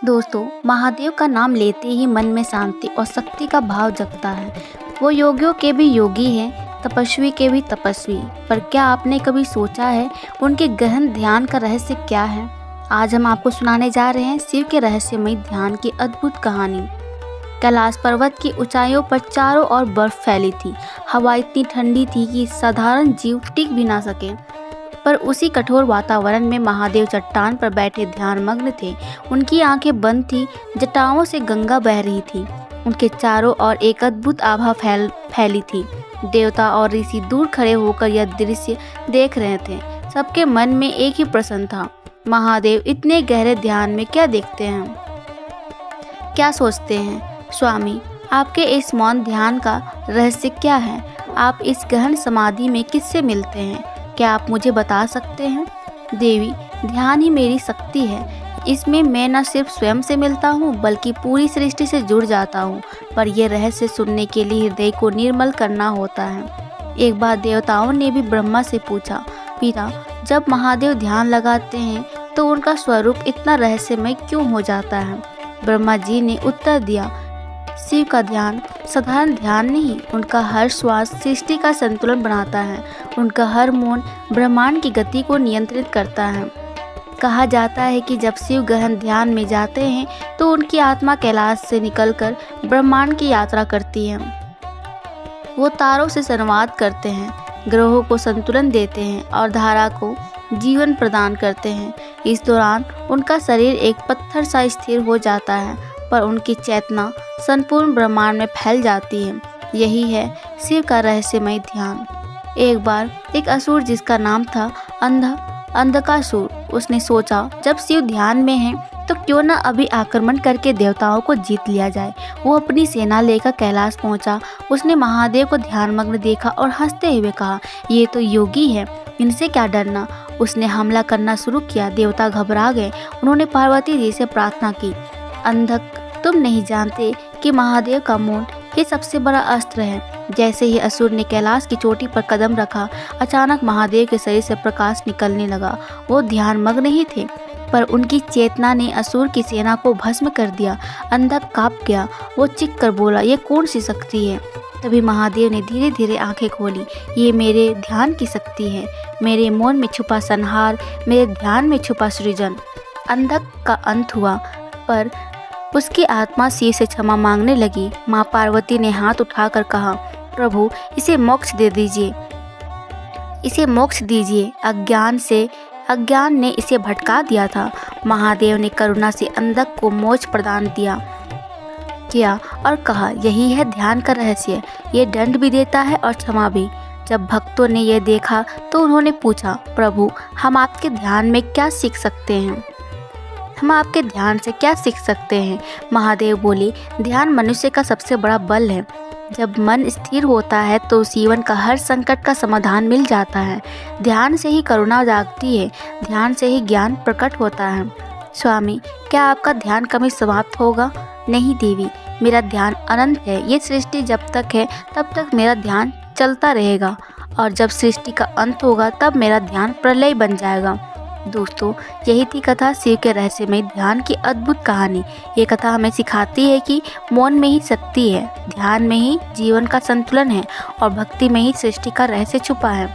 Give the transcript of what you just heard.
दोस्तों, महादेव का नाम लेते ही मन में शांति और शक्ति का भाव जगता है। वो योगियों के भी योगी हैं, तपस्वी के भी तपस्वी। पर क्या आपने कभी सोचा है उनके गहन ध्यान का रहस्य क्या है? आज हम आपको सुनाने जा रहे हैं शिव के रहस्यमय ध्यान की अद्भुत कहानी। कैलाश पर्वत की ऊंचाइयों पर चारों ओर बर्फ फैली थी। हवा इतनी ठंडी थी कि साधारण जीव टिक भी ना सके। पर उसी कठोर वातावरण में महादेव चट्टान पर बैठे ध्यानमग्न थे। उनकी आंखें बंद थी, जटाओं से गंगा बह रही थी। उनके चारों ओर एक अद्भुत आभा फैली थी। देवता और ऋषि दूर खड़े होकर यह दृश्य देख रहे थे। सबके मन में एक ही प्रश्न था, महादेव इतने गहरे ध्यान में क्या देखते हैं, क्या सोचते हैं? स्वामी, आपके इस मौन ध्यान का रहस्य क्या है? आप इस गहन समाधि में किससे मिलते हैं? क्या आप मुझे बता सकते हैं? देवी, ध्यान ही मेरी शक्ति है। इसमें मैं न सिर्फ स्वयं से मिलता हूँ बल्कि पूरी सृष्टि से जुड़ जाता हूँ। पर यह रहस्य सुनने के लिए हृदय को निर्मल करना होता है। एक बार देवताओं ने भी ब्रह्मा से पूछा, पिता, जब महादेव ध्यान लगाते हैं तो उनका स्वरूप इतना रहस्यमय क्यों हो जाता है? ब्रह्मा जी ने उत्तर दिया, शिव का ध्यान साधारण ध्यान नहीं, उनका हर श्वास सृष्टि का संतुलन बनाता है। उनका हर मौन ब्रह्मांड की गति को नियंत्रित करता है। कहा जाता है कि जब शिव गहन ध्यान में जाते हैं तो उनकी आत्मा कैलाश से निकलकर ब्रह्मांड की यात्रा करती है। वो तारों से संवाद करते हैं, ग्रहों को संतुलन देते हैं और धारा को जीवन प्रदान करते हैं। इस दौरान उनका शरीर एक पत्थर सा स्थिर हो जाता है, पर उनकी चेतना संपूर्ण ब्रह्मांड में फैल जाती है। यही है शिव का रहस्यमय ध्यान। एक बार एक असुर जिसका नाम था अंधकासुर, उसने सोचा, जब शिव ध्यान में है तो क्यों न अभी आक्रमण करके देवताओं को जीत लिया जाए। वो अपनी सेना लेकर कैलाश पहुंचा। उसने महादेव को ध्यानमग्न देखा और हंसते हुए कहा, ये तो योगी है, इनसे क्या डरना। उसने हमला करना शुरू किया। देवता घबरा गए। उन्होंने पार्वती जी से प्रार्थना की, अंधक, तुम नहीं जानते कि महादेव का मौन ये सबसे बड़ा अस्त्र है। जैसे ही असुर ने कैलाश की चोटी पर कदम रखा, अचानक महादेव के शरीर से प्रकाश निकलने लगा। वो ध्यानमग्न ही थे, पर उनकी चेतना ने असुर की सेना को भस्म कर दिया। अंधक कांप गया। वो चीख कर बोला, ये कौन सी शक्ति है? तभी महादेव ने धीरे धीरे आंखें खोली। ये मेरे ध्यान की शक्ति है, मेरे मौन में छुपा संहार, मेरे ध्यान में छुपा सृजन। अंधक का अंत हुआ, पर उसकी आत्मा शिव से क्षमा मांगने लगी। माँ पार्वती ने हाथ उठाकर कहा, प्रभु, इसे मोक्ष दे दीजिए, इसे मोक्ष दीजिए। अज्ञान ने इसे भटका दिया था। महादेव ने करुणा से अंधक को मोक्ष प्रदान किया और कहा, यही है ध्यान का रहस्य। ये दंड भी देता है और क्षमा भी। जब भक्तों ने यह देखा तो उन्होंने पूछा, प्रभु, हम आपके ध्यान में क्या सीख सकते हैं? हम आपके ध्यान से क्या सीख सकते हैं? महादेव बोले, ध्यान मनुष्य का सबसे बड़ा बल है। जब मन स्थिर होता है तो जीवन का हर संकट का समाधान मिल जाता है। ध्यान से ही करुणा जागती है, ध्यान से ही ज्ञान प्रकट होता है। स्वामी, क्या आपका ध्यान कभी समाप्त होगा? नहीं देवी, मेरा ध्यान अनंत है। ये सृष्टि जब तक है तब तक मेरा ध्यान चलता रहेगा, और जब सृष्टि का अंत होगा तब मेरा ध्यान प्रलय बन जाएगा। दोस्तों, यही थी कथा शिव के रहस्यमय ध्यान की अद्भुत कहानी। ये कथा हमें सिखाती है कि मौन में ही शक्ति है, ध्यान में ही जीवन का संतुलन है और भक्ति में ही सृष्टि का रहस्य छुपा है।